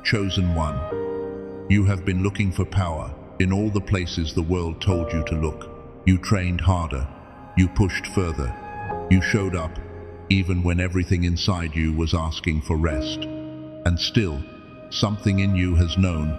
Chosen one, you have been looking for power in all the places the world told you to look. You trained harder, you pushed further, you showed up even when everything inside you was asking for rest. And still, something in you has known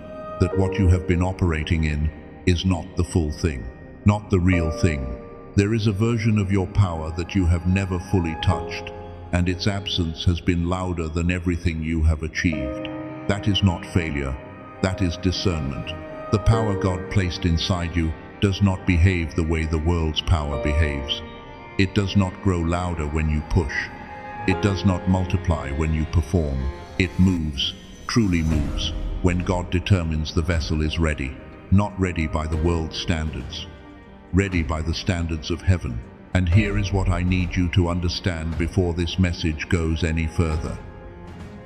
that what you have been operating in is not the full thing, not the real thing. There is a version of your power that you have never fully touched, and its absence has been louder than everything you have achieved. That is not failure, that is discernment. The power God placed inside you does not behave the way the world's power behaves. It does not grow louder when you push. It does not multiply when you perform. It moves, truly moves, when God determines the vessel is ready, not ready by the world's standards, ready by the standards of heaven. And here is what I need you to understand before this message goes any further.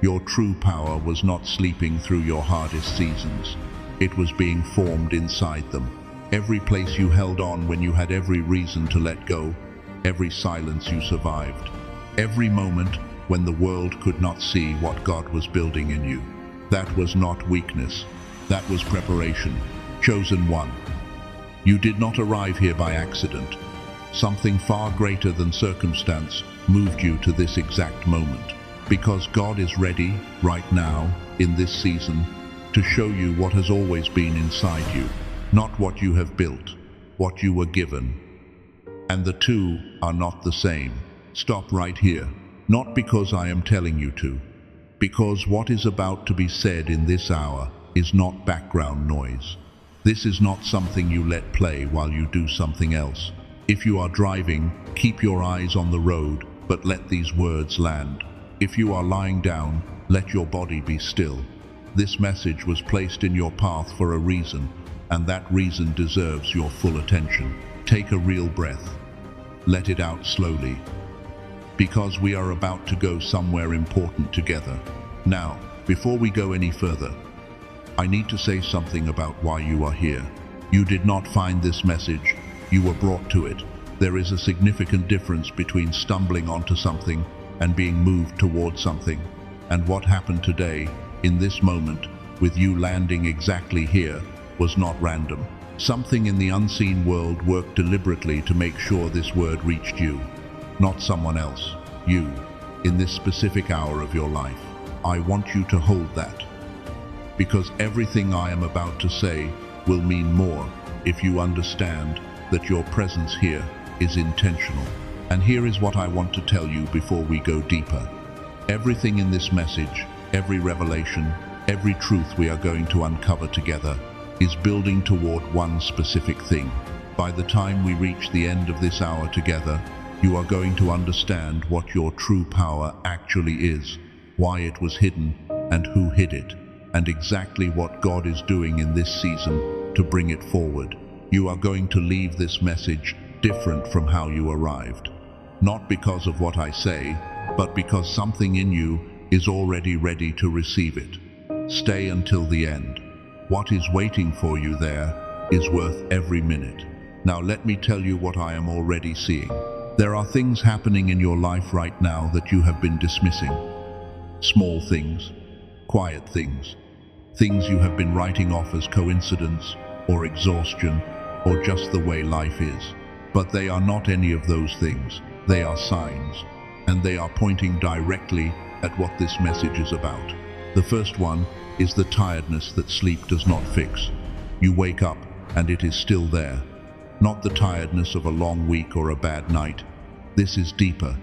Your true power was not sleeping through your hardest seasons. It was being formed inside them. Every place you held on when you had every reason to let go, every silence you survived, every moment when the world could not see what God was building in you. That was not weakness, that was preparation. Chosen one, you did not arrive here by accident. Something far greater than circumstance moved you to this exact moment. Because God is ready, right now, in this season, to show you what has always been inside you, not what you have built, what you were given. And the two are not the same. Stop right here. Not because I am telling you to, because what is about to be said in this hour is not background noise. This is not something you let play while you do something else. If you are driving, keep your eyes on the road, but let these words land. If you are lying down, let your body be still. This message was placed in your path for a reason, and that reason deserves your full attention. Take a real breath. Let it out slowly, because we are about to go somewhere important together. Now, before we go any further, I need to say something about why you are here. You did not find this message, you were brought to it. There is a significant difference between stumbling onto something and being moved towards something. And what happened today, in this moment, with you landing exactly here, was not random. Something in the unseen world worked deliberately to make sure this word reached you, not someone else. You, in this specific hour of your life. I want you to hold that, because everything I am about to say will mean more if you understand that your presence here is intentional. And here is what I want to tell you before we go deeper. Everything in this message, every revelation, every truth we are going to uncover together is building toward one specific thing. By the time we reach the end of this hour together, you are going to understand what your true power actually is, why it was hidden and who hid it, and exactly what God is doing in this season to bring it forward. You are going to leave this message different from how you arrived. Not because of what I say, but because something in you is already ready to receive it. Stay until the end. What is waiting for you there is worth every minute. Now let me tell you what I am already seeing. There are things happening in your life right now that you have been dismissing. Small things, quiet things, things you have been writing off as coincidence or exhaustion or just the way life is. But they are not any of those things. They are signs, and they are pointing directly at what this message is about. The first one is the tiredness that sleep does not fix. You wake up and it is still there. Not the tiredness of a long week or a bad night. This is deeper.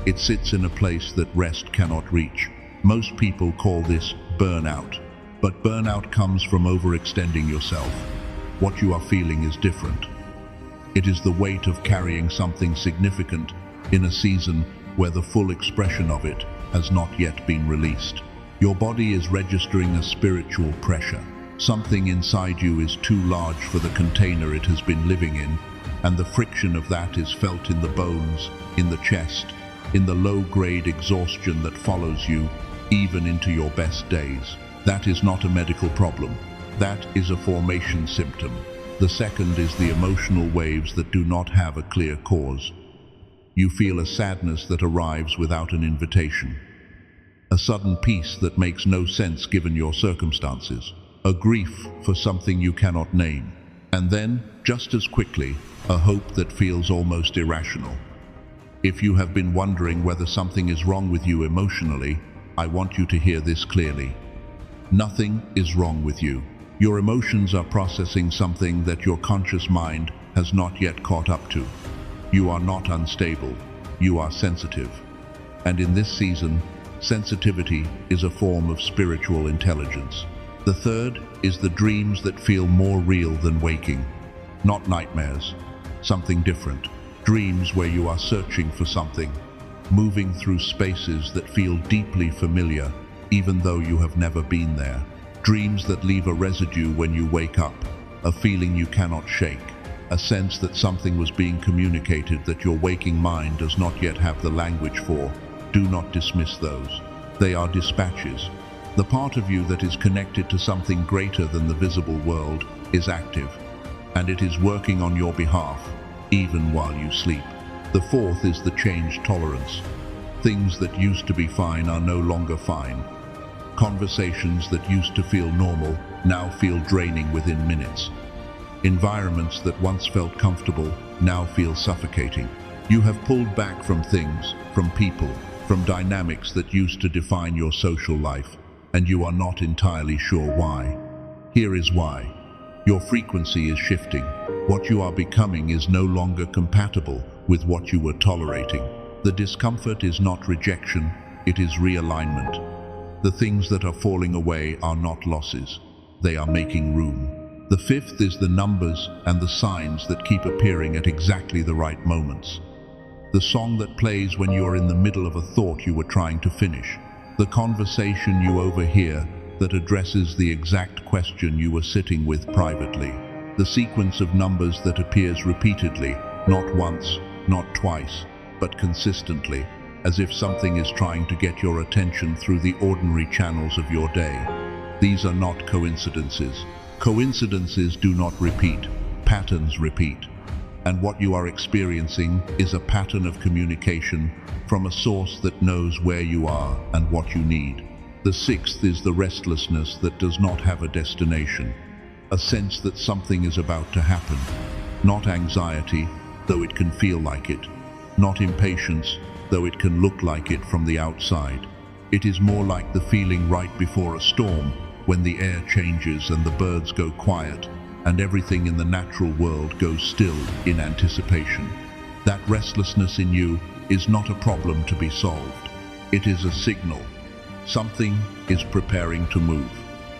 It sits in a place that rest cannot reach. Most people call this burnout, but burnout comes from overextending yourself. What you are feeling is different. It is the weight of carrying something significant in a season where the full expression of it has not yet been released. Your body is registering a spiritual pressure. Something inside you is too large for the container it has been living in, and the friction of that is felt in the bones, in the chest, in the low-grade exhaustion that follows you even into your best days. That is not a medical problem. That is a formation symptom. The second is the emotional waves that do not have a clear cause. You feel a sadness that arrives without an invitation. a sudden peace that makes no sense given your circumstances, a grief for something you cannot name, and then, just as quickly, a hope that feels almost irrational. If you have been wondering whether something is wrong with you emotionally, I want you to hear this clearly. Nothing is wrong with you. Your emotions are processing something that your conscious mind has not yet caught up to. You are not unstable. You are sensitive. And in this season, sensitivity is a form of spiritual intelligence. The third is the dreams that feel more real than waking. Not nightmares, something different. Dreams where you are searching for something, moving through spaces that feel deeply familiar, even though you have never been there. Dreams that leave a residue when you wake up, a feeling you cannot shake, a sense that something was being communicated that your waking mind does not yet have the language for. Do not dismiss those. They are dispatches. The part of you that is connected to something greater than the visible world is active, and it is working on your behalf, even while you sleep. The fourth is the change tolerance. Things that used to be fine are no longer fine. Conversations that used to feel normal now feel draining within minutes. Environments that once felt comfortable now feel suffocating. You have pulled back from things, from people, from dynamics that used to define your social life, and you are not entirely sure why. Here is why. Your frequency is shifting. What you are becoming is no longer compatible with what you were tolerating. The discomfort is not rejection, it is realignment. The things that are falling away are not losses, they are making room. The fifth is the numbers and the signs that keep appearing at exactly the right moments. The song that plays when you are in the middle of a thought you were trying to finish. The conversation you overhear that addresses the exact question you were sitting with privately. The sequence of numbers that appears repeatedly, not once, not twice, but consistently, as if something is trying to get your attention through the ordinary channels of your day. These are not coincidences. Coincidences do not repeat, patterns repeat. And what you are experiencing is a pattern of communication from a source that knows where you are and what you need. The sixth is the restlessness that does not have a destination, a sense that something is about to happen. Not anxiety, though it can feel like it. Not impatience, though it can look like it from the outside. It is more like the feeling right before a storm, when the air changes and the birds go quiet, and everything in the natural world goes still in anticipation. That restlessness in you is not a problem to be solved. It is a signal. Something is preparing to move.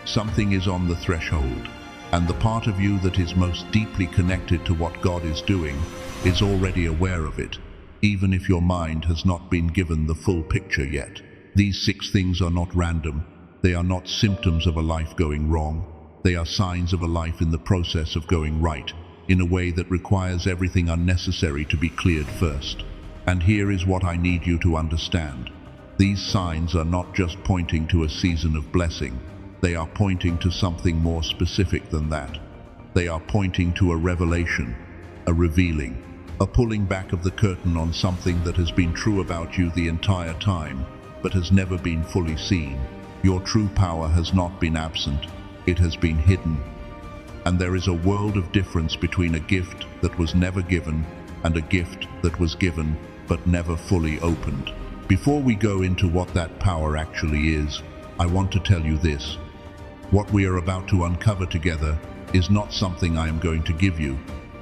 Something is on the threshold. And the part of you that is most deeply connected to what God is doing is already aware of it, even if your mind has not been given the full picture yet. These 6 things are not random. They are not symptoms of a life going wrong. They are signs of a life in the process of going right, in a way that requires everything unnecessary to be cleared first. And here is what I need you to understand. These signs are not just pointing to a season of blessing. They are pointing to something more specific than that. They are pointing to a revelation, a revealing, a pulling back of the curtain on something that has been true about you the entire time, but has never been fully seen. Your true power has not been absent, it has been hidden. And there is a world of difference between a gift that was never given and a gift that was given but never fully opened. Before we go into what that power actually is, I want to tell you this. What we are about to uncover together is not something I am going to give you.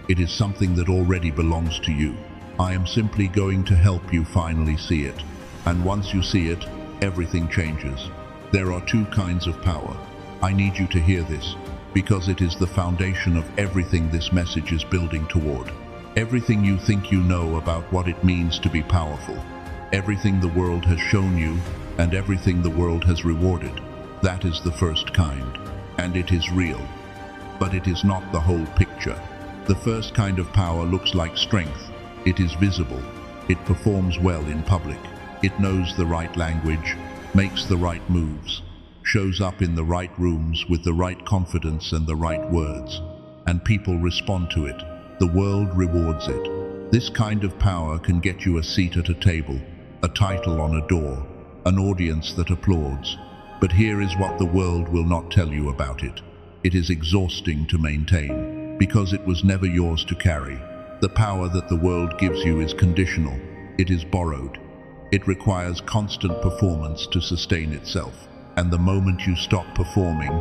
It is something that already belongs to you. I am simply going to help you finally see it. And once you see it, everything changes. There are 2 kinds of power. I need you to hear this, because it is the foundation of everything this message is building toward. Everything you think you know about what it means to be powerful. Everything the world has shown you, and everything the world has rewarded. That is the first kind, and it is real. But it is not the whole picture. The first kind of power looks like strength. It is visible. It performs well in public. It knows the right language, makes the right moves, shows up in the right rooms with the right confidence and the right words, and people respond to it. The world rewards it. This kind of power can get you a seat at a table, a title on a door, an audience that applauds. But here is what the world will not tell you about it. It is exhausting to maintain, because it was never yours to carry. The power that the world gives you is conditional. It is borrowed. It requires constant performance to sustain itself. And the moment you stop performing,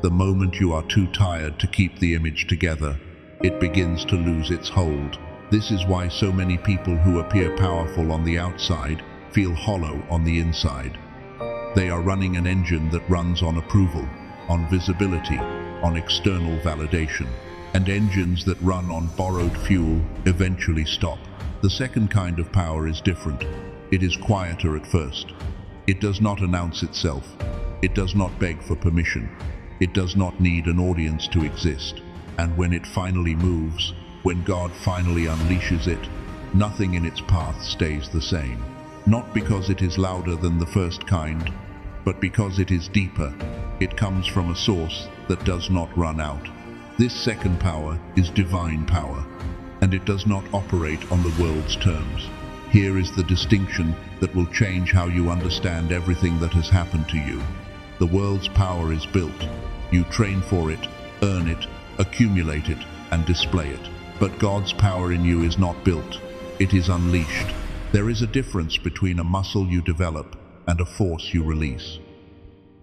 the moment you are too tired to keep the image together, it begins to lose its hold. This is why so many people who appear powerful on the outside feel hollow on the inside. They are running an engine that runs on approval, on visibility, on external validation. And engines that run on borrowed fuel eventually stop. The second kind of power is different. It is quieter at first. It does not announce itself. It does not beg for permission. It does not need an audience to exist. And when it finally moves, when God finally unleashes it, nothing in its path stays the same. Not because it is louder than the first kind, but because it is deeper. It comes from a source that does not run out. This second power is divine power, and it does not operate on the world's terms. Here is the distinction that will change how you understand everything that has happened to you. The world's power is built. You train for it, earn it, accumulate it, and display it. But God's power in you is not built. It is unleashed. There is a difference between a muscle you develop and a force you release.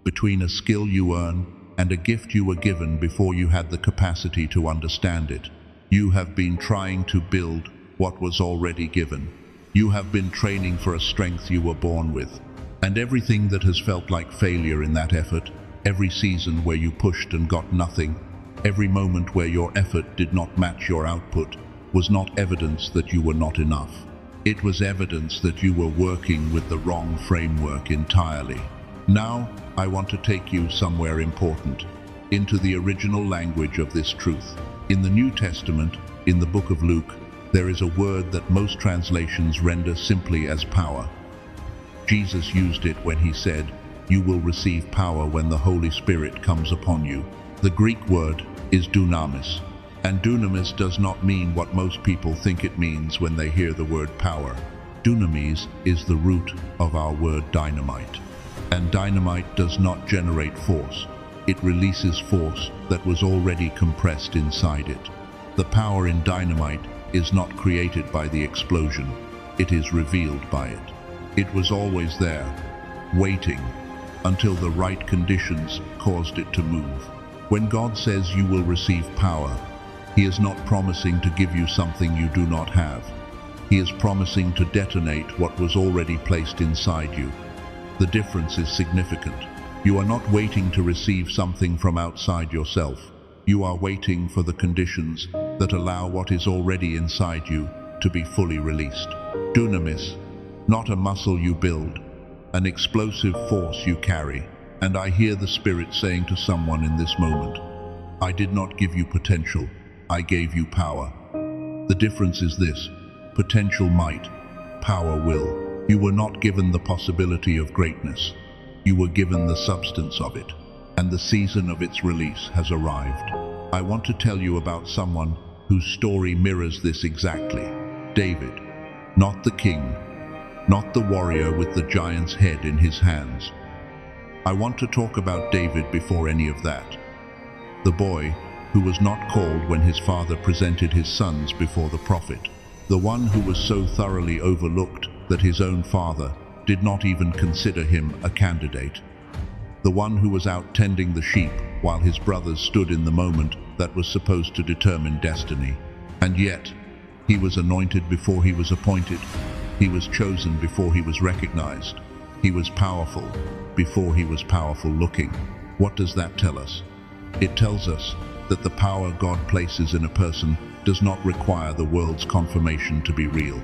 Between a skill you earn and a gift you were given before you had the capacity to understand it. You have been trying to build what was already given. You have been training for a strength you were born with. And everything that has felt like failure in that effort, every season where you pushed and got nothing, every moment where your effort did not match your output, was not evidence that you were not enough. It was evidence that you were working with the wrong framework entirely. Now, I want to take you somewhere important, into the original language of this truth. In the New Testament, in the book of Luke, there is a word that most translations render simply as power. Jesus used it when he said, "You will receive power when the Holy Spirit comes upon you." The Greek word is dunamis, and dunamis does not mean what most people think it means when they hear the word power. Dunamis is the root of our word dynamite. And dynamite does not generate force. It releases force that was already compressed inside it. The power in dynamite is not created by the explosion. It is revealed by it. It was always there, waiting, until the right conditions caused it to move. When God says you will receive power, He is not promising to give you something you do not have. He is promising to detonate what was already placed inside you. The difference is significant. You are not waiting to receive something from outside yourself. You are waiting for the conditions that allow what is already inside you to be fully released. Dunamis, not a muscle you build, an explosive force you carry. And I hear the Spirit saying to someone in this moment, I did not give you potential, I gave you power. The difference is this: potential might, power will. You were not given the possibility of greatness. You were given the substance of it, and the season of its release has arrived. I want to tell you about someone whose story mirrors this exactly. David, not the king, not the warrior with the giant's head in his hands. I want to talk about David before any of that. The boy who was not called when his father presented his sons before the prophet. The one who was so thoroughly overlooked that his own father did not even consider him a candidate. The one who was out tending the sheep while his brothers stood in the moment that was supposed to determine destiny. And yet, he was anointed before he was appointed. He was chosen before he was recognized. He was powerful before he was powerful looking. What does that tell us? It tells us that the power God places in a person does not require the world's confirmation to be real.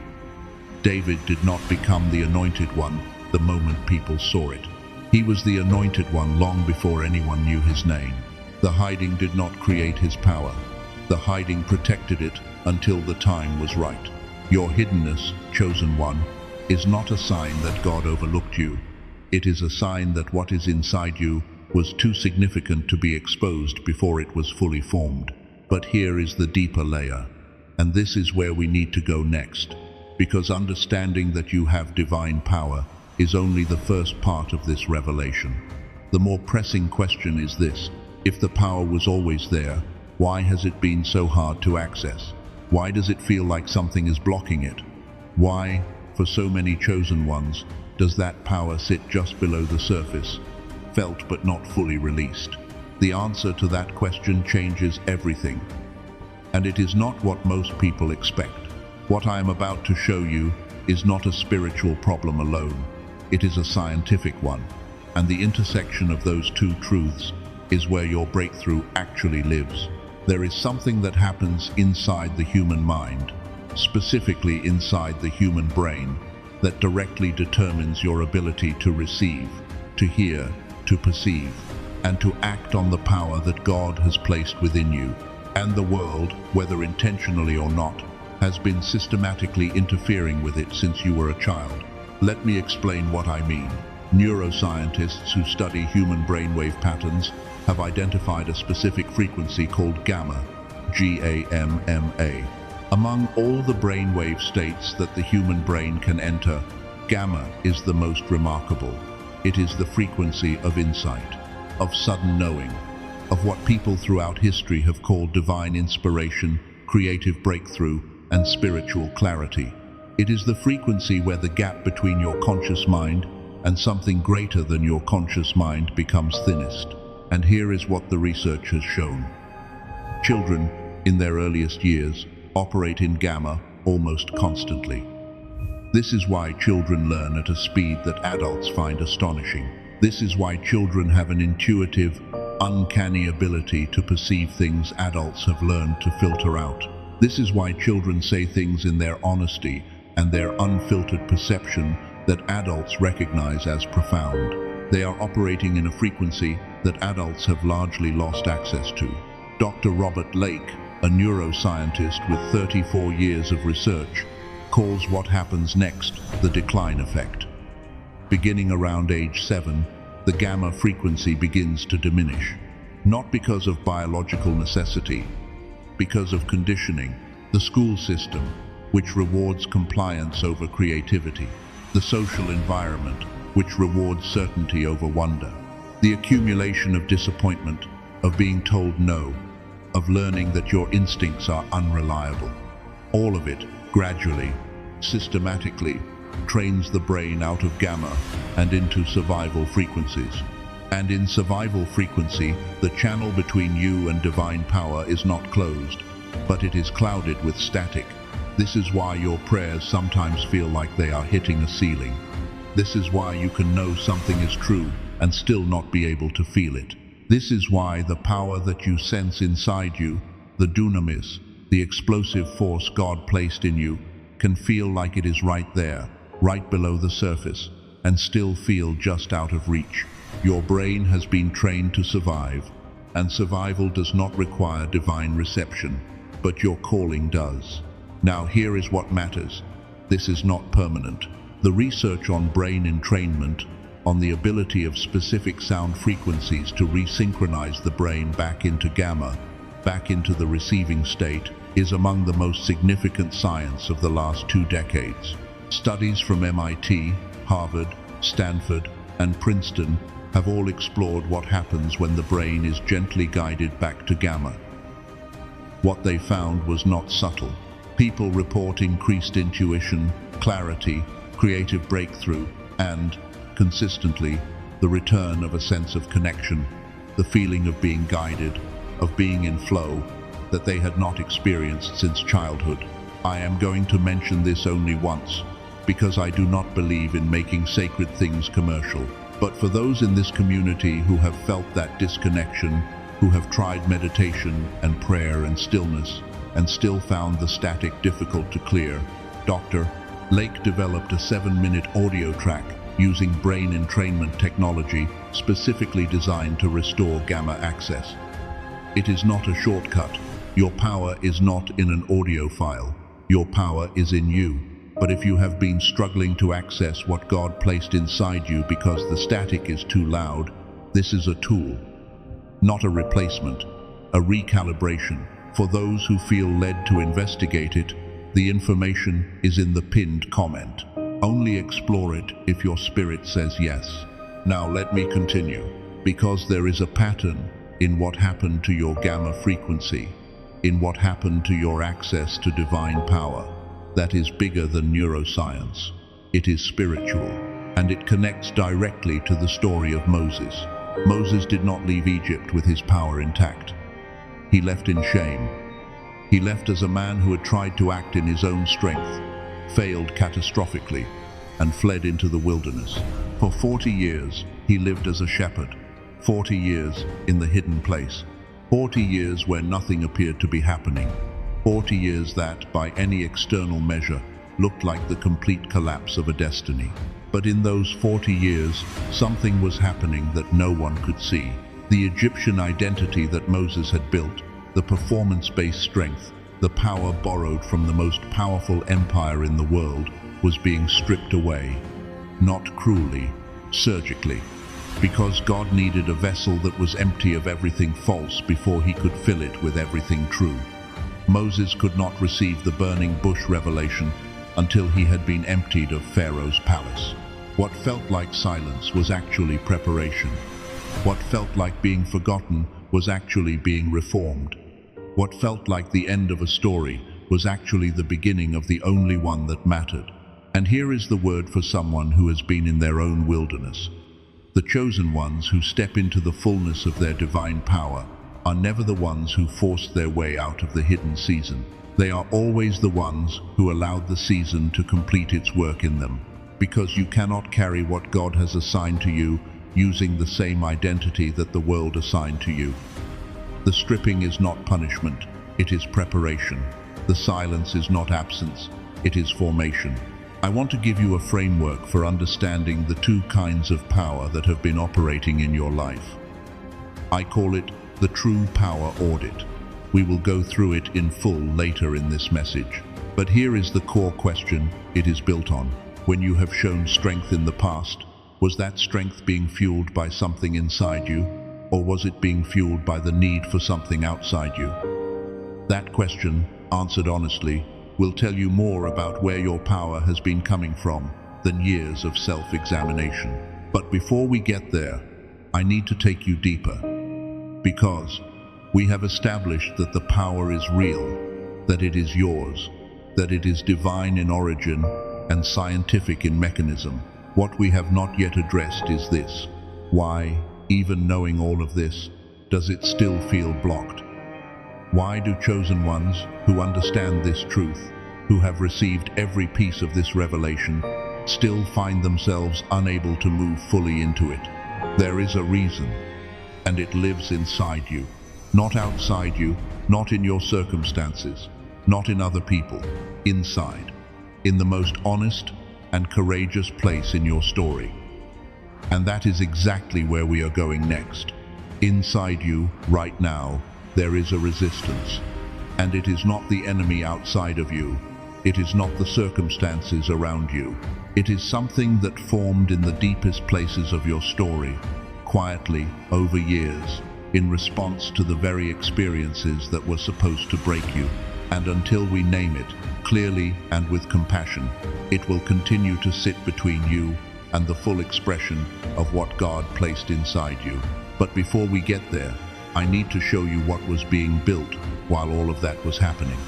David did not become the anointed one the moment people saw it. He was the anointed one long before anyone knew his name. The hiding did not create his power. The hiding protected it until the time was right. Your hiddenness, chosen one, is not a sign that God overlooked you. It is a sign that what is inside you was too significant to be exposed before it was fully formed. But here is the deeper layer, and this is where we need to go next, because understanding that you have divine power is only the first part of this revelation. The more pressing question is this: if the power was always there, why has it been so hard to access? Why does it feel like something is blocking it? Why, for so many chosen ones, does that power sit just below the surface, felt but not fully released? The answer to that question changes everything. And it is not what most people expect. What I am about to show you is not a spiritual problem alone. It is a scientific one. And the intersection of those two truths is where your breakthrough actually lives. There is something that happens inside the human mind, specifically inside the human brain, that directly determines your ability to receive, to hear, to perceive, and to act on the power that God has placed within you. And the world, whether intentionally or not, has been systematically interfering with it since you were a child. Let me explain what I mean. Neuroscientists who study human brainwave patterns have identified a specific frequency called gamma, G-A-M-M-A. Among all the brainwave states that the human brain can enter, gamma is the most remarkable. It is the frequency of insight, of sudden knowing, of what people throughout history have called divine inspiration, creative breakthrough, and spiritual clarity. It is the frequency where the gap between your conscious mind and something greater than your conscious mind becomes thinnest. And here is what the research has shown. Children, in their earliest years, operate in gamma almost constantly. This is why children learn at a speed that adults find astonishing. This is why children have an intuitive, uncanny ability to perceive things adults have learned to filter out. This is why children say things in their honesty and their unfiltered perception that adults recognize as profound. They are operating in a frequency that adults have largely lost access to. Dr. Robert Lake, a neuroscientist with 34 years of research, calls what happens next the decline effect. Beginning around age 7, the gamma frequency begins to diminish. Not because of biological necessity, because of conditioning, the school system, which rewards compliance over creativity, the social environment, which rewards certainty over wonder, the accumulation of disappointment, of being told no, of learning that your instincts are unreliable. All of it, gradually, systematically, trains the brain out of gamma and into survival frequencies. And in survival frequency, the channel between you and divine power is not closed, but it is clouded with static. This is why your prayers sometimes feel like they are hitting a ceiling. This is why you can know something is true and still not be able to feel it. This is why the power that you sense inside you, the dunamis, the explosive force God placed in you, can feel like it is right there, right below the surface, and still feel just out of reach. Your brain has been trained to survive, and survival does not require divine reception, but your calling does. Now here is what matters. This is not permanent. The research on brain entrainment, on the ability of specific sound frequencies to resynchronize the brain back into gamma, back into the receiving state, is among the most significant science of the last 2 decades. Studies from MIT, Harvard, Stanford, and Princeton have all explored what happens when the brain is gently guided back to gamma. What they found was not subtle. People report increased intuition, clarity, creative breakthrough, and, consistently, the return of a sense of connection, the feeling of being guided, of being in flow, that they had not experienced since childhood. I am going to mention this only once, because I do not believe in making sacred things commercial. But for those in this community who have felt that disconnection, who have tried meditation and prayer and stillness, and still found the static difficult to clear, Dr. Lake developed a 7-minute audio track using brain entrainment technology specifically designed to restore gamma access. It is not a shortcut. Your power is not in an audio file. Your power is in you. But if you have been struggling to access what God placed inside you because the static is too loud, this is a tool, not a replacement, a recalibration. For those who feel led to investigate it, the information is in the pinned comment. Only explore it if your spirit says yes. Now let me continue, because there is a pattern in what happened to your gamma frequency, in what happened to your access to divine power, that is bigger than neuroscience. It is spiritual, and it connects directly to the story of Moses. Moses did not leave Egypt with his power intact. He left in shame. He left as a man who had tried to act in his own strength, failed catastrophically, and fled into the wilderness. For 40 years, he lived as a shepherd. 40 years in the hidden place. 40 years where nothing appeared to be happening. 40 years that, by any external measure, looked like the complete collapse of a destiny. But in those 40 years, something was happening that no one could see. The Egyptian identity that Moses had built, the performance-based strength, the power borrowed from the most powerful empire in the world, was being stripped away. Not cruelly, surgically. Because God needed a vessel that was empty of everything false before he could fill it with everything true. Moses could not receive the burning bush revelation until he had been emptied of Pharaoh's palace. What felt like silence was actually preparation. What felt like being forgotten was actually being reformed. What felt like the end of a story was actually the beginning of the only one that mattered. And here is the word for someone who has been in their own wilderness. The chosen ones who step into the fullness of their divine power are never the ones who forced their way out of the hidden season. They are always the ones who allowed the season to complete its work in them. Because you cannot carry what God has assigned to you using the same identity that the world assigned to you. The stripping is not punishment, it is preparation. The silence is not absence, it is formation. I want to give you a framework for understanding the two kinds of power that have been operating in your life. I call it the true power audit. We will go through it in full later in this message. But here is the core question it is built on. When you have shown strength in the past, was that strength being fueled by something inside you, or was it being fueled by the need for something outside you? That question, answered honestly, will tell you more about where your power has been coming from than years of self-examination. But before we get there, I need to take you deeper. Because we have established that the power is real, that it is yours, that it is divine in origin and scientific in mechanism. What we have not yet addressed is this. Why, even knowing all of this, does it still feel blocked? Why do chosen ones who understand this truth, who have received every piece of this revelation, still find themselves unable to move fully into it? There is a reason, and it lives inside you. Not outside you, not in your circumstances, not in other people, inside, in the most honest and courageous place in your story. And that is exactly where we are going next. Inside you, right now, there is a resistance. And it is not the enemy outside of you. It is not the circumstances around you. It is something that formed in the deepest places of your story, quietly, over years, in response to the very experiences that were supposed to break you. And until we name it, clearly and with compassion, it will continue to sit between you and the full expression of what God placed inside you. But before we get there, I need to show you what was being built while all of that was happening.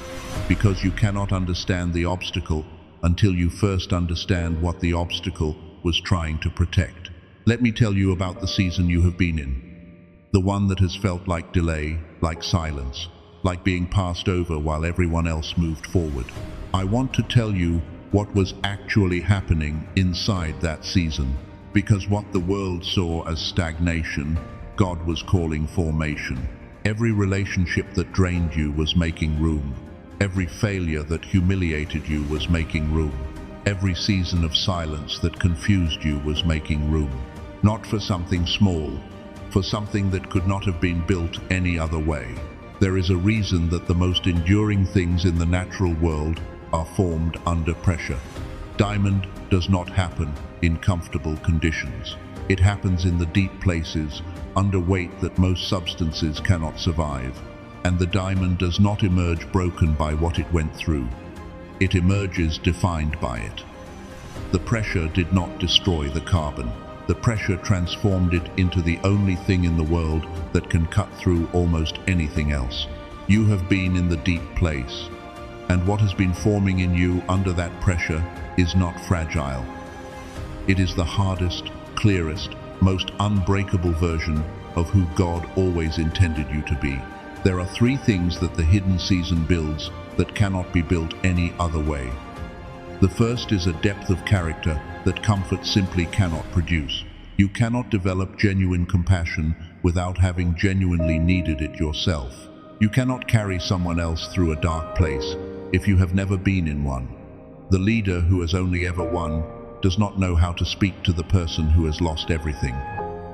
Because you cannot understand the obstacle until you first understand what the obstacle was trying to protect. Let me tell you about the season you have been in. The one that has felt like delay, like silence, like being passed over while everyone else moved forward. I want to tell you what was actually happening inside that season. Because what the world saw as stagnation, God was calling formation. Every relationship that drained you was making room. Every failure that humiliated you was making room. Every season of silence that confused you was making room. Not for something small, for something that could not have been built any other way. There is a reason that the most enduring things in the natural world are formed under pressure. Diamond does not happen in comfortable conditions. It happens in the deep places, under weight that most substances cannot survive. And the diamond does not emerge broken by what it went through. It emerges defined by it. The pressure did not destroy the carbon. The pressure transformed it into the only thing in the world that can cut through almost anything else. You have been in the deep place, and what has been forming in you under that pressure is not fragile. It is the hardest, clearest, most unbreakable version of who God always intended you to be. There are three things that the hidden season builds that cannot be built any other way. The first is a depth of character that comfort simply cannot produce. You cannot develop genuine compassion without having genuinely needed it yourself. You cannot carry someone else through a dark place if you have never been in one. The leader who has only ever won does not know how to speak to the person who has lost everything.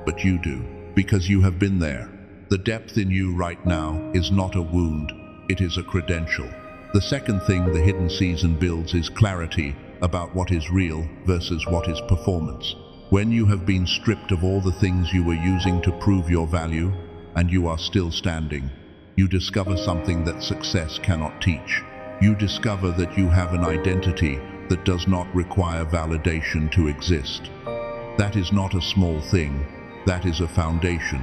But you do, because you have been there. The depth in you right now is not a wound, it is a credential. The second thing the hidden season builds is clarity about what is real versus what is performance. When you have been stripped of all the things you were using to prove your value, and you are still standing, you discover something that success cannot teach. You discover that you have an identity that does not require validation to exist. That is not a small thing, that is a foundation,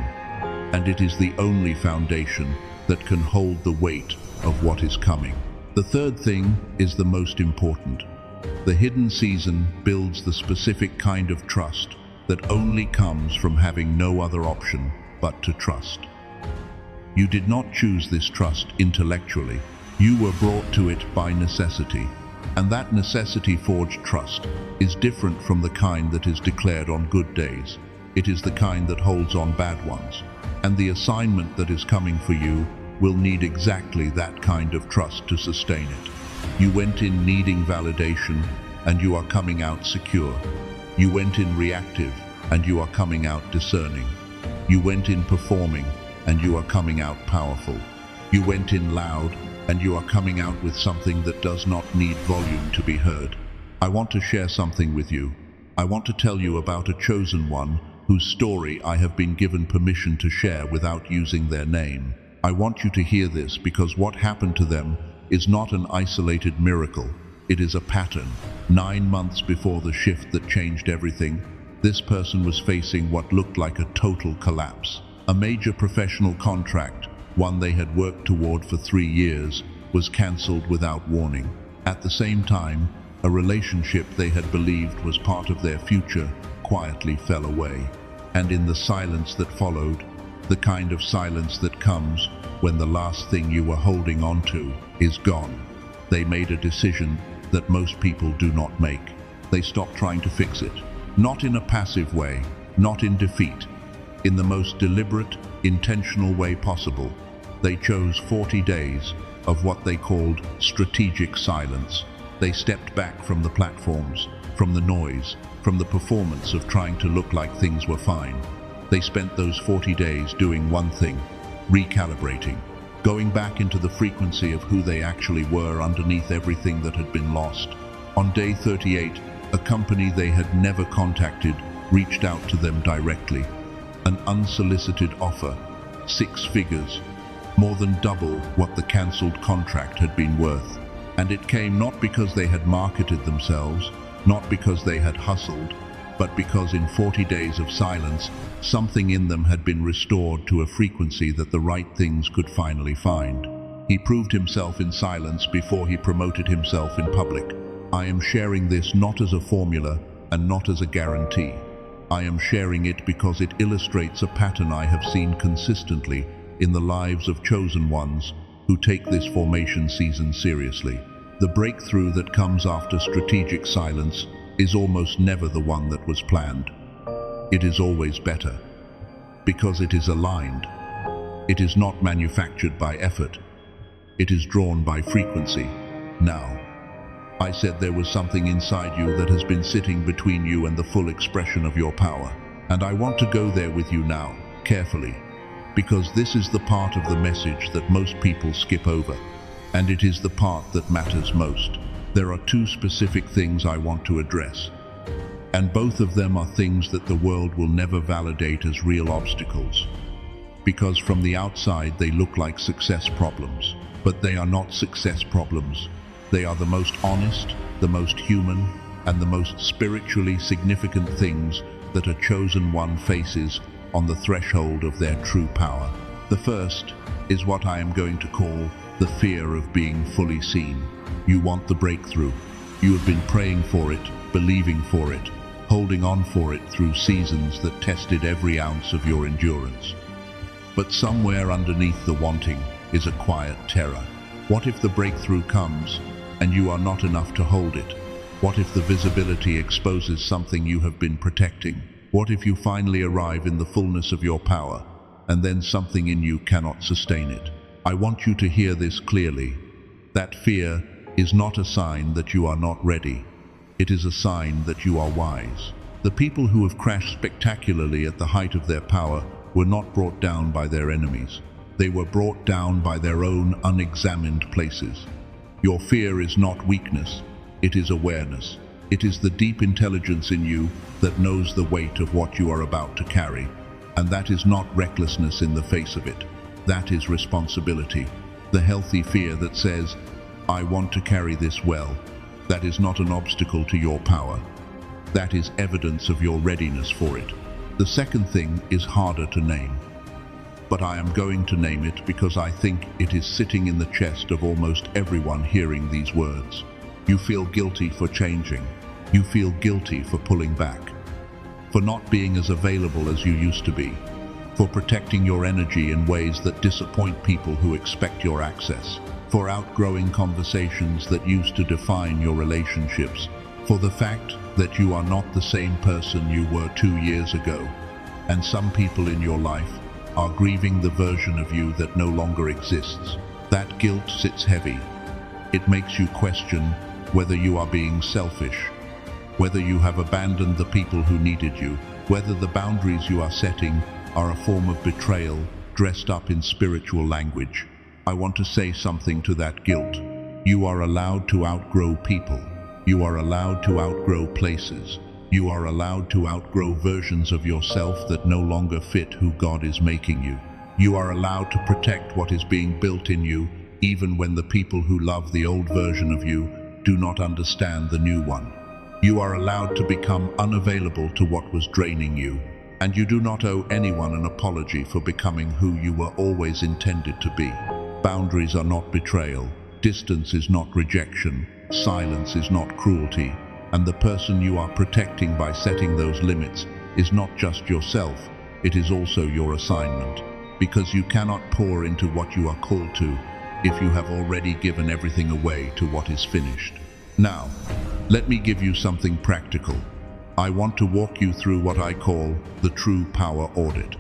and it is the only foundation that can hold the weight of what is coming. The third thing is the most important. The hidden season builds the specific kind of trust that only comes from having no other option but to trust. You did not choose this trust intellectually. You were brought to it by necessity. And that necessity-forged trust is different from the kind that is declared on good days. It is the kind that holds on bad ones. And the assignment that is coming for you will need exactly that kind of trust to sustain it. You went in needing validation, and you are coming out secure. You went in reactive, and you are coming out discerning. You went in performing, and you are coming out powerful. You went in loud, and you are coming out with something that does not need volume to be heard. I want to share something with you. I want to tell you about a chosen one whose story I have been given permission to share without using their name. I want you to hear this because what happened to them is not an isolated miracle. It is a pattern. 9 months before the shift that changed everything, this person was facing what looked like a total collapse. A major professional contract, one they had worked toward for 3 years, was cancelled without warning. At the same time, a relationship they had believed was part of their future quietly fell away. And in the silence that followed, the kind of silence that comes when the last thing you were holding on to is gone, they made a decision that most people do not make. They stopped trying to fix it. Not in a passive way, not in defeat. In the most deliberate, intentional way possible, they chose 40 days of what they called strategic silence. They stepped back from the platforms, from the noise, from the performance of trying to look like things were fine. They spent those 40 days doing one thing: recalibrating, going back into the frequency of who they actually were underneath everything that had been lost. On day 38, a company they had never contacted reached out to them directly. An unsolicited offer, 6 figures, more than double what the cancelled contract had been worth. And it came not because they had marketed themselves, not because they had hustled, but because in 40 days of silence, something in them had been restored to a frequency that the right things could finally find. He proved himself in silence before he promoted himself in public. I am sharing this not as a formula and not as a guarantee. I am sharing it because it illustrates a pattern I have seen consistently in the lives of chosen ones who take this formation season seriously. The breakthrough that comes after strategic silence is almost never the one that was planned. It is always better, because it is aligned. It is not manufactured by effort. It is drawn by frequency. Now, I said there was something inside you that has been sitting between you and the full expression of your power. And I want to go there with you now, carefully, because this is the part of the message that most people skip over. And it is the part that matters most. There are 2 specific things I want to address. And both of them are things that the world will never validate as real obstacles. Because from the outside they look like success problems. But they are not success problems. They are the most honest, the most human, and the most spiritually significant things that a chosen one faces on the threshold of their true power. The first is what I am going to call the fear of being fully seen. You want the breakthrough. You have been praying for it, believing for it, holding on for it through seasons that tested every ounce of your endurance. But somewhere underneath the wanting is a quiet terror. What if the breakthrough comes and you are not enough to hold it? What if the visibility exposes something you have been protecting? What if you finally arrive in the fullness of your power and then something in you cannot sustain it? I want you to hear this clearly. That fear is not a sign that you are not ready. It is a sign that you are wise. The people who have crashed spectacularly at the height of their power were not brought down by their enemies. They were brought down by their own unexamined places. Your fear is not weakness, it is awareness. It is the deep intelligence in you that knows the weight of what you are about to carry. And that is not recklessness in the face of it. That is responsibility. The healthy fear that says, I want to carry this well. That is not an obstacle to your power. That is evidence of your readiness for it. The second thing is harder to name. But I am going to name it because I think it is sitting in the chest of almost everyone hearing these words. You feel guilty for changing. You feel guilty for pulling back. For not being as available as you used to be. For protecting your energy in ways that disappoint people who expect your access. For outgrowing conversations that used to define your relationships. For the fact that you are not the same person you were 2 years ago. And some people in your life are grieving the version of you that no longer exists. That guilt sits heavy. It makes you question whether you are being selfish, whether you have abandoned the people who needed you, whether the boundaries you are setting are a form of betrayal dressed up in spiritual language. I want to say something to that guilt. You are allowed to outgrow people. You are allowed to outgrow places. You are allowed to outgrow versions of yourself that no longer fit who God is making you. You are allowed to protect what is being built in you, even when the people who love the old version of you do not understand the new one. You are allowed to become unavailable to what was draining you, and you do not owe anyone an apology for becoming who you were always intended to be. Boundaries are not betrayal. Distance is not rejection. Silence is not cruelty. And the person you are protecting by setting those limits is not just yourself, it is also your assignment. Because you cannot pour into what you are called to if you have already given everything away to what is finished. Now, let me give you something practical. I want to walk you through what I call the true power audit.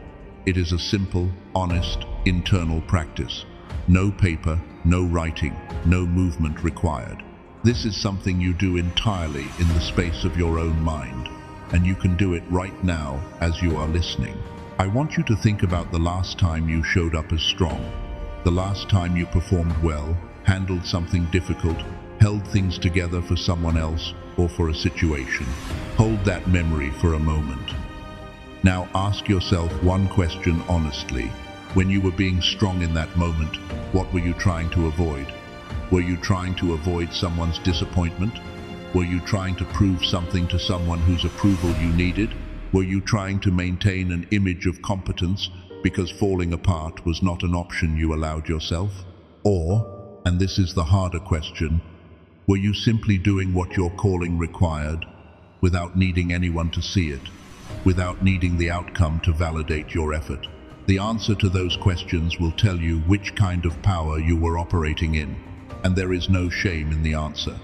It is a simple, honest, internal practice. No paper, no writing, no movement required. This is something you do entirely in the space of your own mind, and you can do it right now as you are listening. I want you to think about the last time you showed up as strong, the last time you performed well, handled something difficult, held things together for someone else or for a situation. Hold that memory for a moment. Now ask yourself one question honestly. When you were being strong in that moment, what were you trying to avoid? Were you trying to avoid someone's disappointment? Were you trying to prove something to someone whose approval you needed? Were you trying to maintain an image of competence because falling apart was not an option you allowed yourself? Or, and this is the harder question, were you simply doing what your calling required without needing anyone to see it, without needing the outcome to validate your effort? The answer to those questions will tell you which kind of power you were operating in. And there is no shame in the answer.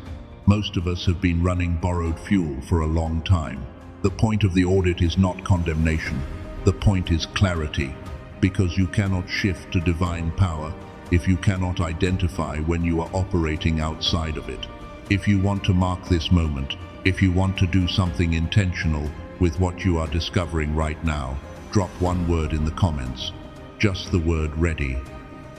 Most of us have been running borrowed fuel for a long time. The point of the audit is not condemnation. The point is clarity, because you cannot shift to divine power if you cannot identify when you are operating outside of it. If you want to mark this moment, if you want to do something intentional with what you are discovering right now, drop one word in the comments. Just the word ready.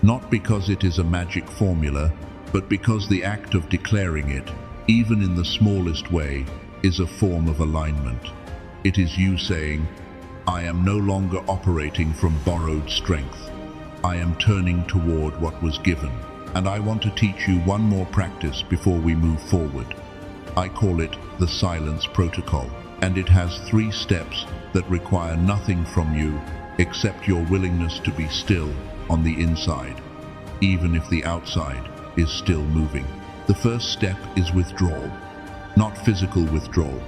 Not because it is a magic formula, but because the act of declaring it, even in the smallest way, is a form of alignment. It is you saying, I am no longer operating from borrowed strength. I am turning toward what was given. And I want to teach you one more practice before we move forward. I call it the Silence Protocol, and it has 3 steps that require nothing from you except your willingness to be still on the inside, even if the outside is still moving. The first step is withdrawal. Not physical withdrawal,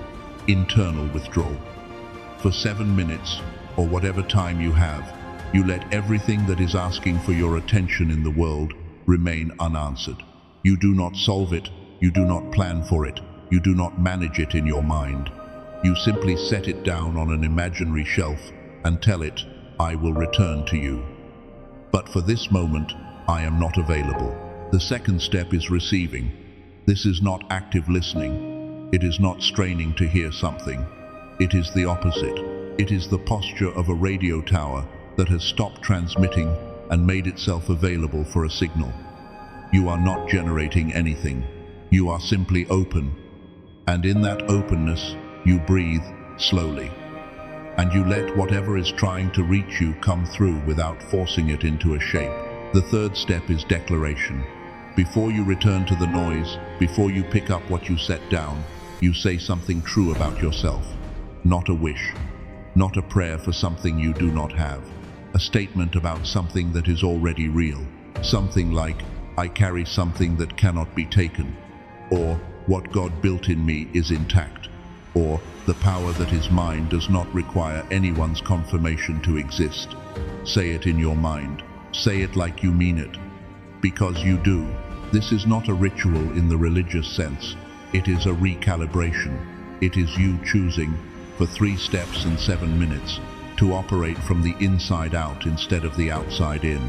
internal withdrawal. For 7 minutes, or whatever time you have, you let everything that is asking for your attention in the world remain unanswered. You do not solve it, you do not plan for it, you do not manage it in your mind. You simply set it down on an imaginary shelf and tell it, I will return to you. But for this moment, I am not available. The second step is receiving. This is not active listening. It is not straining to hear something. It is the opposite. It is the posture of a radio tower that has stopped transmitting and made itself available for a signal. You are not generating anything. You are simply open. And in that openness, you breathe slowly. And you let whatever is trying to reach you come through without forcing it into a shape. The third step is declaration. Before you return to the noise, before you pick up what you set down, you say something true about yourself. Not a wish, not a prayer for something you do not have. A statement about something that is already real. Something like, I carry something that cannot be taken. Or, what God built in me is intact. Or, the power that is mine does not require anyone's confirmation to exist. Say it in your mind. Say it like you mean it. Because you do. This is not a ritual in the religious sense. It is a recalibration. It is you choosing, for 3 steps and 7 minutes, to operate from the inside out instead of the outside in.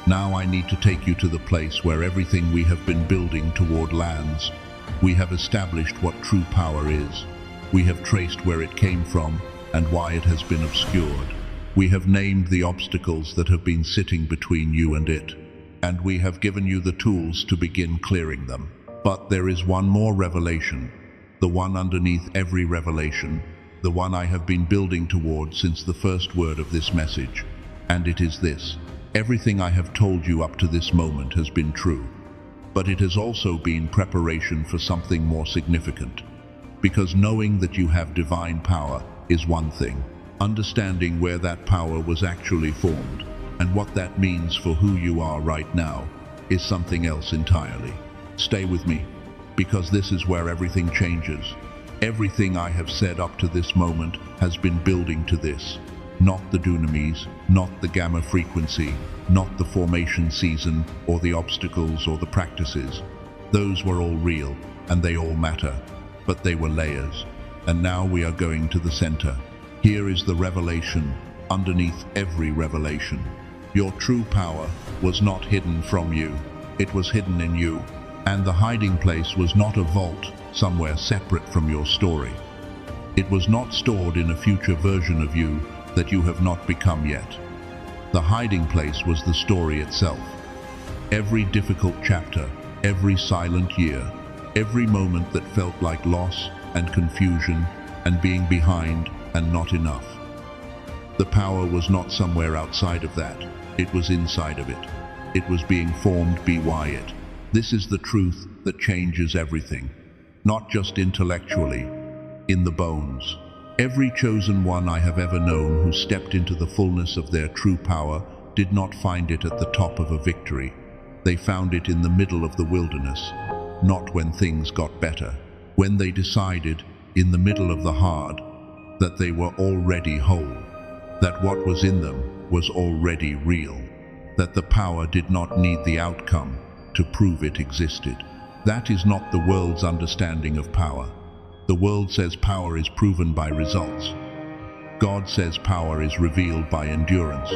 Now I need to take you to the place where everything we have been building toward lands. We have established what true power is. We have traced where it came from and why it has been obscured. We have named the obstacles that have been sitting between you and it. And we have given you the tools to begin clearing them. But there is one more revelation, the one underneath every revelation, the one I have been building toward since the first word of this message. And it is this: everything I have told you up to this moment has been true. But it has also been preparation for something more significant. Because knowing that you have divine power is one thing. Understanding where that power was actually formed and what that means for who you are right now is something else entirely. Stay with me, because this is where everything changes. Everything I have said up to this moment has been building to this. Not the dunamis, not the gamma frequency, not the formation season, or the obstacles or the practices. Those were all real, and they all matter, but they were layers. And now we are going to the center. Here is the revelation, underneath every revelation. Your true power was not hidden from you. It was hidden in you. And the hiding place was not a vault somewhere separate from your story. It was not stored in a future version of you that you have not become yet. The hiding place was the story itself. Every difficult chapter, every silent year, every moment that felt like loss and confusion and being behind and not enough. The power was not somewhere outside of that. It was inside of it. It was being formed by it. This is the truth that changes everything. Not just intellectually, in the bones. Every chosen one I have ever known who stepped into the fullness of their true power did not find it at the top of a victory. They found it in the middle of the wilderness, not when things got better. When they decided, in the middle of the hard, that they were already whole, that what was in them was already real, that the power did not need the outcome to prove it existed. That is not the world's understanding of power. The world says power is proven by results. God says power is revealed by endurance.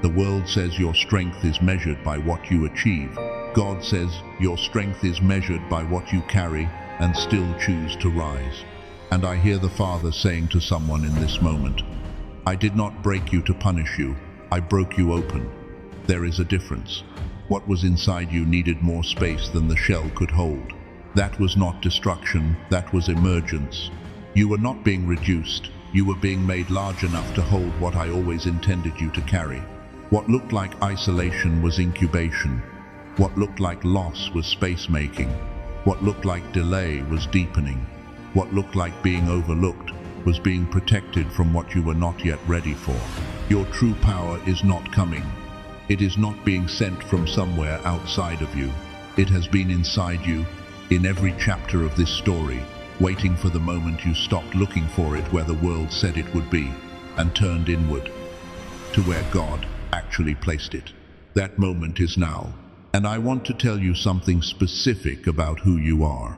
The world says your strength is measured by what you achieve. God says your strength is measured by what you carry and still choose to rise. And I hear the Father saying to someone in this moment, I did not break you to punish you. I broke you open. There is a difference. What was inside you needed more space than the shell could hold. That was not destruction, that was emergence. You were not being reduced. You were being made large enough to hold what I always intended you to carry. What looked like isolation was incubation. What looked like loss was space making. What looked like delay was deepening. What looked like being overlooked was being protected from what you were not yet ready for. Your true power is not coming. It is not being sent from somewhere outside of you. It has been inside you, in every chapter of this story, waiting for the moment you stopped looking for it where the world said it would be, and turned inward, to where God actually placed it. That moment is now, and I want to tell you something specific about who you are.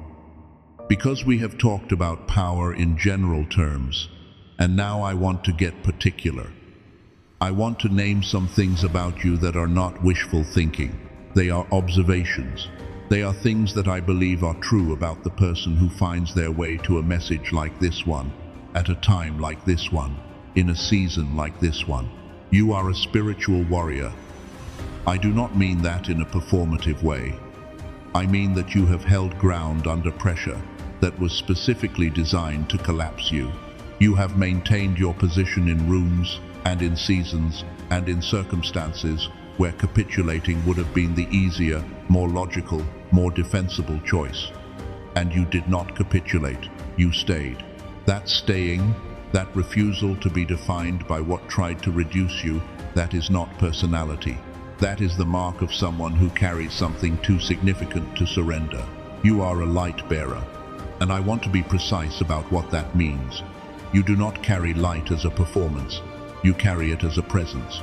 Because we have talked about power in general terms, and now I want to get particular. I want to name some things about you that are not wishful thinking. They are observations. They are things that I believe are true about the person who finds their way to a message like this one, at a time like this one, in a season like this one. You are a spiritual warrior. I do not mean that in a performative way. I mean that you have held ground under pressure that was specifically designed to collapse you. You have maintained your position in rooms and in seasons and in circumstances where capitulating would have been the easier, more logical, more defensible choice. And you did not capitulate, you stayed. That staying, that refusal to be defined by what tried to reduce you, that is not personality. That is the mark of someone who carries something too significant to surrender. You are a light bearer, and I want to be precise about what that means. You do not carry light as a performance, you carry it as a presence.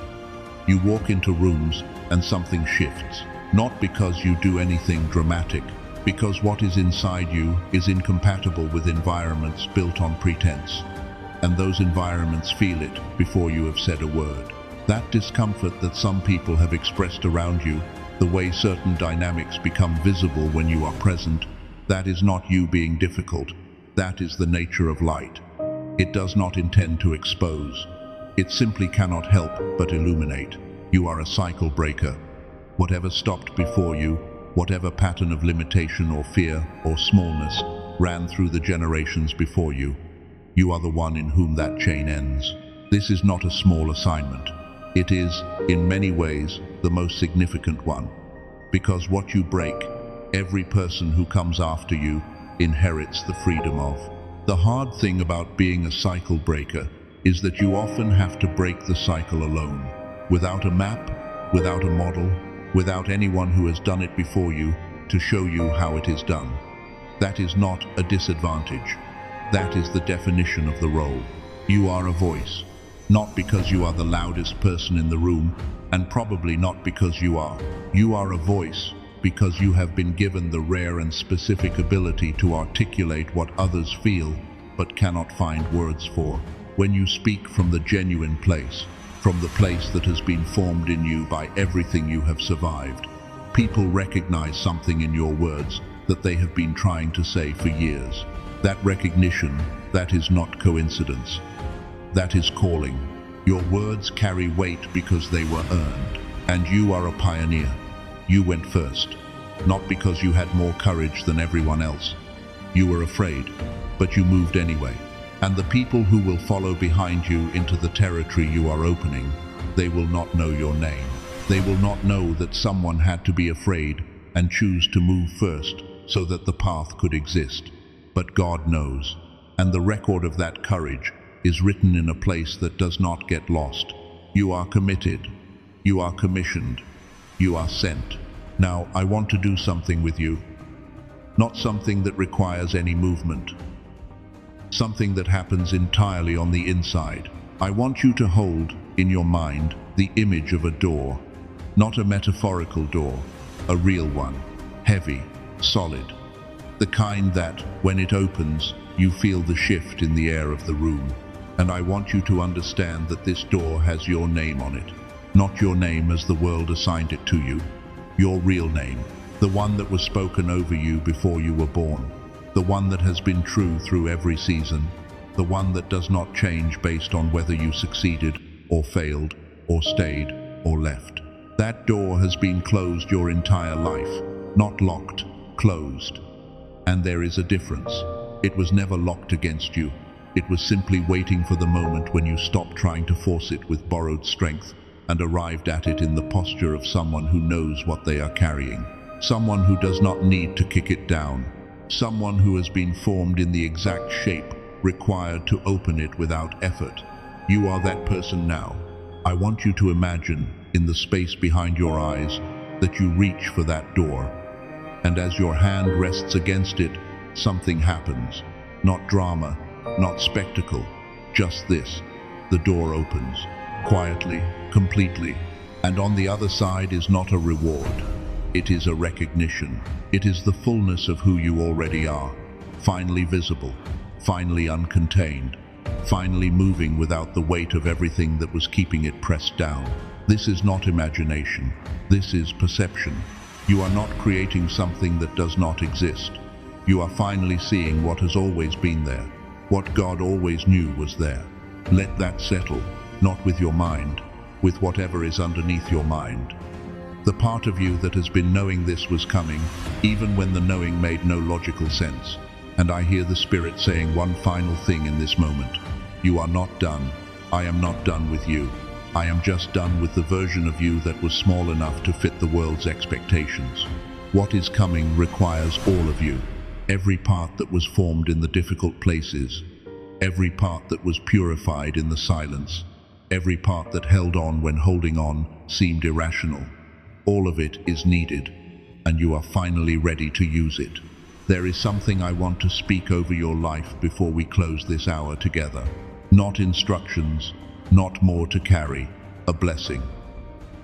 You walk into rooms and something shifts, not because you do anything dramatic, because what is inside you is incompatible with environments built on pretense. And those environments feel it before you have said a word. That discomfort that some people have expressed around you, the way certain dynamics become visible when you are present, that is not you being difficult. That is the nature of light. It does not intend to expose. It simply cannot help but illuminate. You are a cycle breaker. Whatever stopped before you, whatever pattern of limitation or fear or smallness ran through the generations before you, you are the one in whom that chain ends. This is not a small assignment. It is, in many ways, the most significant one. Because what you break, every person who comes after you inherits the freedom of. The hard thing about being a cycle breaker is that you often have to break the cycle alone, without a map, without a model, without anyone who has done it before you to show you how it is done. That is not a disadvantage. That is the definition of the role. You are a voice, not because you are the loudest person in the room, and probably not because you are. You are a voice because you have been given the rare and specific ability to articulate what others feel but cannot find words for. When you speak from the genuine place, from the place that has been formed in you by everything you have survived, people recognize something in your words that they have been trying to say for years. That recognition, that is not coincidence. That is calling. Your words carry weight because they were earned, and you are a pioneer. You went first, not because you had more courage than everyone else. You were afraid, but you moved anyway. And the people who will follow behind you into the territory you are opening, they will not know your name. They will not know that someone had to be afraid and choose to move first so that the path could exist. But God knows, and the record of that courage is written in a place that does not get lost. You are committed. You are commissioned. You are sent. Now, I want to do something with you. Not something that requires any movement. Something that happens entirely on the inside. I want you to hold, in your mind, the image of a door. Not a metaphorical door, a real one. Heavy, solid. The kind that, when it opens, you feel the shift in the air of the room. And I want you to understand that this door has your name on it. Not your name as the world assigned it to you. Your real name. The one that was spoken over you before you were born. The one that has been true through every season. The one that does not change based on whether you succeeded or failed or stayed or left. That door has been closed your entire life. Not locked, closed. And there is a difference. It was never locked against you. It was simply waiting for the moment when you stopped trying to force it with borrowed strength and arrived at it in the posture of someone who knows what they are carrying. Someone who does not need to kick it down. someone who has been formed in the exact shape required to open it without effort. You are that person now. I want you to imagine, in the space behind your eyes, that you reach for that door. And as your hand rests against it, something happens. Not drama, not spectacle, just this. The door opens, quietly, completely. And on the other side is not a reward. It is a recognition. It is the fullness of who you already are. Finally visible, finally uncontained, finally moving without the weight of everything that was keeping it pressed down. This is not imagination. This is perception. You are not creating something that does not exist. You are finally seeing what has always been there, what God always knew was there. Let that settle, not with your mind, with whatever is underneath your mind. The part of you that has been knowing this was coming, even when the knowing made no logical sense. And I hear the Spirit saying one final thing in this moment. You are not done. I am not done with you. I am just done with the version of you that was small enough to fit the world's expectations. What is coming requires all of you. Every part that was formed in the difficult places, every part that was purified in the silence, every part that held on when holding on seemed irrational. All of it is needed, and you are finally ready to use it. There is something I want to speak over your life before we close this hour together. Not instructions, not more to carry, a blessing.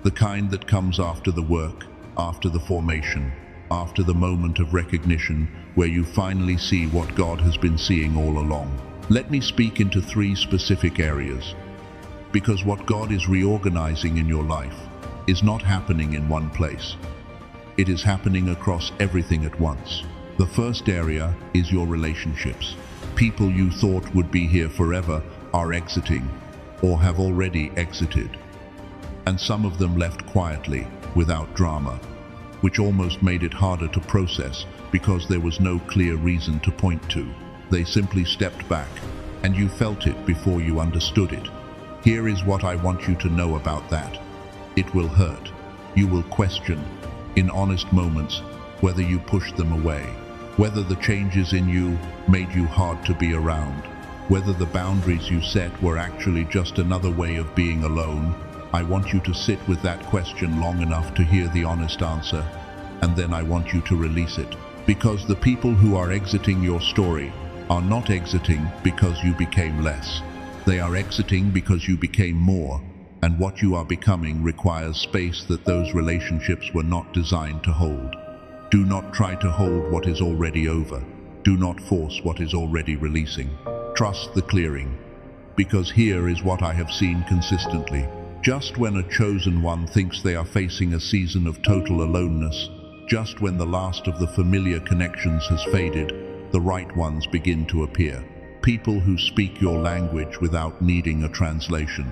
The kind that comes after the work, after the formation, after the moment of recognition where you finally see what God has been seeing all along. Let me speak into 3 specific areas, because what God is reorganizing in your life is not happening in one place. It is happening across everything at once. The first area is your relationships. People you thought would be here forever are exiting, or have already exited. And some of them left quietly, without drama, which almost made it harder to process because there was no clear reason to point to. They simply stepped back, and you felt it before you understood it. Here is what I want you to know about that. It will hurt. You will question, in honest moments, whether you pushed them away, whether the changes in you made you hard to be around, whether the boundaries you set were actually just another way of being alone. I want you to sit with that question long enough to hear the honest answer, and then I want you to release it. Because the people who are exiting your story are not exiting because you became less. They are exiting because you became more. And what you are becoming requires space that those relationships were not designed to hold. Do not try to hold what is already over. Do not force what is already releasing. Trust the clearing. Because here is what I have seen consistently. Just when a chosen one thinks they are facing a season of total aloneness, just when the last of the familiar connections has faded, the right ones begin to appear. People who speak your language without needing a translation.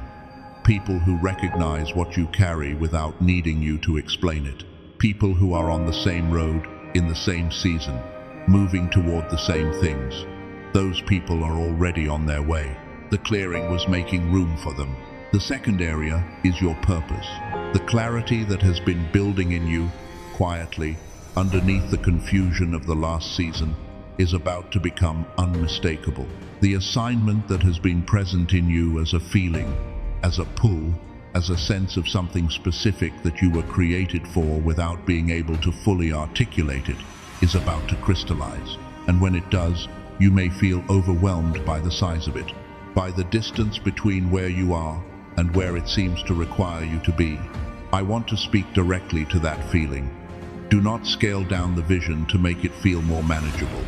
People who recognize what you carry without needing you to explain it. People who are on the same road, in the same season, moving toward the same things. Those people are already on their way. The clearing was making room for them. The second area is your purpose. The clarity that has been building in you, quietly, underneath the confusion of the last season, is about to become unmistakable. The assignment that has been present in you as a feeling, as a pull, as a sense of something specific that you were created for without being able to fully articulate it, is about to crystallize. And when it does, you may feel overwhelmed by the size of it, by the distance between where you are and where it seems to require you to be. I want to speak directly to that feeling. Do not scale down the vision to make it feel more manageable.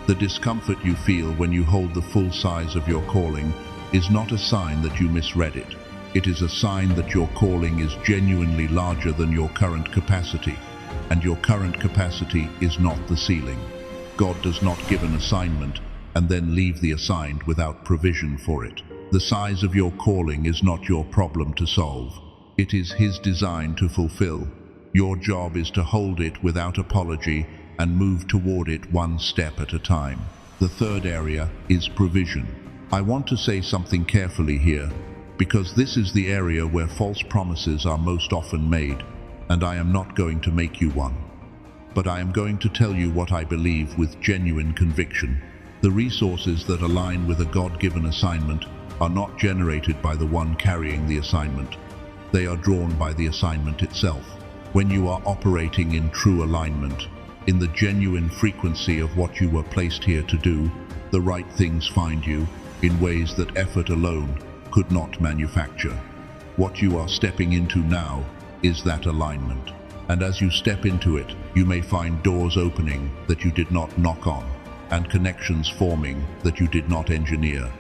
The discomfort you feel when you hold the full size of your calling is not a sign that you misread it. It is a sign that your calling is genuinely larger than your current capacity, and your current capacity is not the ceiling. God does not give an assignment and then leave the assigned without provision for it. The size of your calling is not your problem to solve. It is His design to fulfill. Your job is to hold it without apology and move toward it one step at a time. The third area is provision. I want to say something carefully here, because this is the area where false promises are most often made, and I am not going to make you one. but I am going to tell you what I believe with genuine conviction. The resources that align with a God-given assignment are not generated by the one carrying the assignment. They are drawn by the assignment itself. When you are operating in true alignment, in the genuine frequency of what you were placed here to do, the right things find you in ways that effort alone could not manufacture. What you are stepping into now is that alignment. And as you step into it, you may find doors opening that you did not knock on, and connections forming that you did not engineer,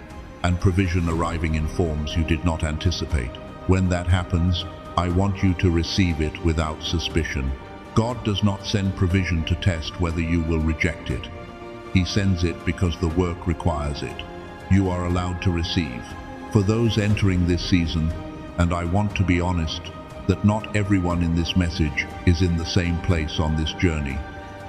and provision arriving in forms you did not anticipate. When that happens, I want you to receive it without suspicion. God does not send provision to test whether you will reject it. He sends it because the work requires it. You are allowed to receive. For those entering this season, and I want to be honest, that not everyone in this message is in the same place on this journey.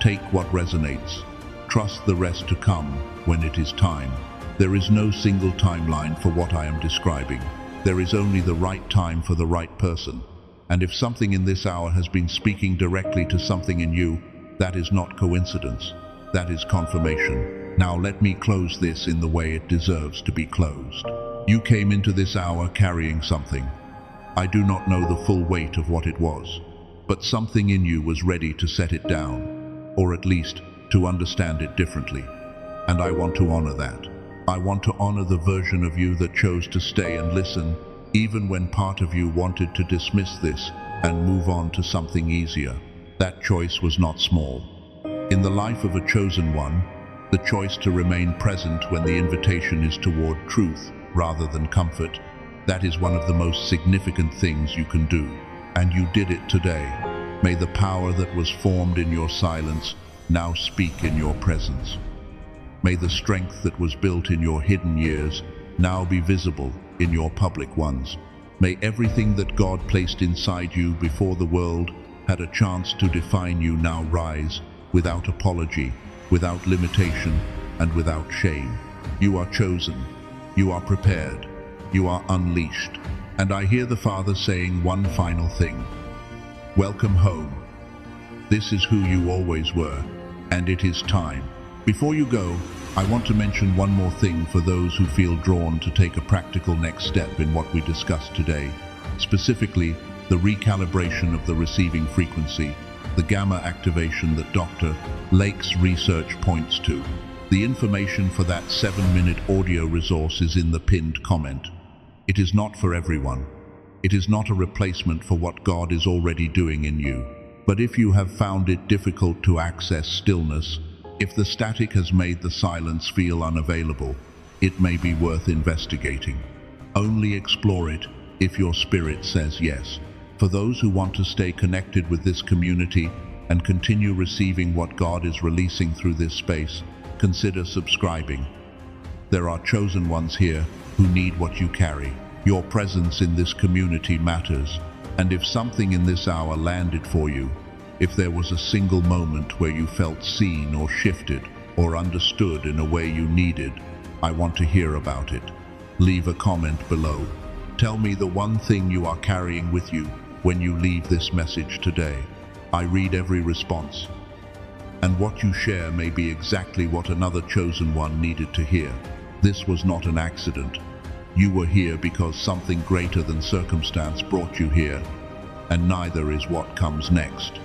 Take what resonates. Trust the rest to come when it is time. There is no single timeline for what I am describing. There is only the right time for the right person. And if something in this hour has been speaking directly to something in you, that is not coincidence. That is confirmation. Now let me close this in the way it deserves to be closed. You came into this hour carrying something. I do not know the full weight of what it was, but something in you was ready to set it down, or at least to understand it differently. And I want to honor that. I want to honor the version of you that chose to stay and listen, even when part of you wanted to dismiss this and move on to something easier. That choice was not small. In the life of a chosen one, the choice to remain present when the invitation is toward truth rather than comfort, that is one of the most significant things you can do. And you did it today. May the power that was formed in your silence now speak in your presence. May the strength that was built in your hidden years now be visible in your public ones. May everything that God placed inside you before the world had a chance to define you now rise without apology, without limitation, and without shame. You are chosen. You are prepared. You are unleashed. And I hear the Father saying one final thing. Welcome home. This is who you always were, and it is time. Before you go, I want to mention one more thing for those who feel drawn to take a practical next step in what we discussed today, specifically the recalibration of the receiving frequency, the gamma activation that Dr. Lake's research points to. The information for that 7-minute audio resource is in the pinned comment. It is not for everyone. It is not a replacement for what God is already doing in you. But if you have found it difficult to access stillness, if the static has made the silence feel unavailable, it may be worth investigating. Only explore it if your spirit says yes. For those who want to stay connected with this community and continue receiving what God is releasing through this space, consider subscribing. There are chosen ones here who need what you carry. Your presence in this community matters. And if something in this hour landed for you, if there was a single moment where you felt seen or shifted or understood in a way you needed, I want to hear about it. Leave a comment below. Tell me the one thing you are carrying with you when you leave this message today. I read every response. And what you share may be exactly what another chosen one needed to hear. This was not an accident. You were here because something greater than circumstance brought you here, and neither is what comes next.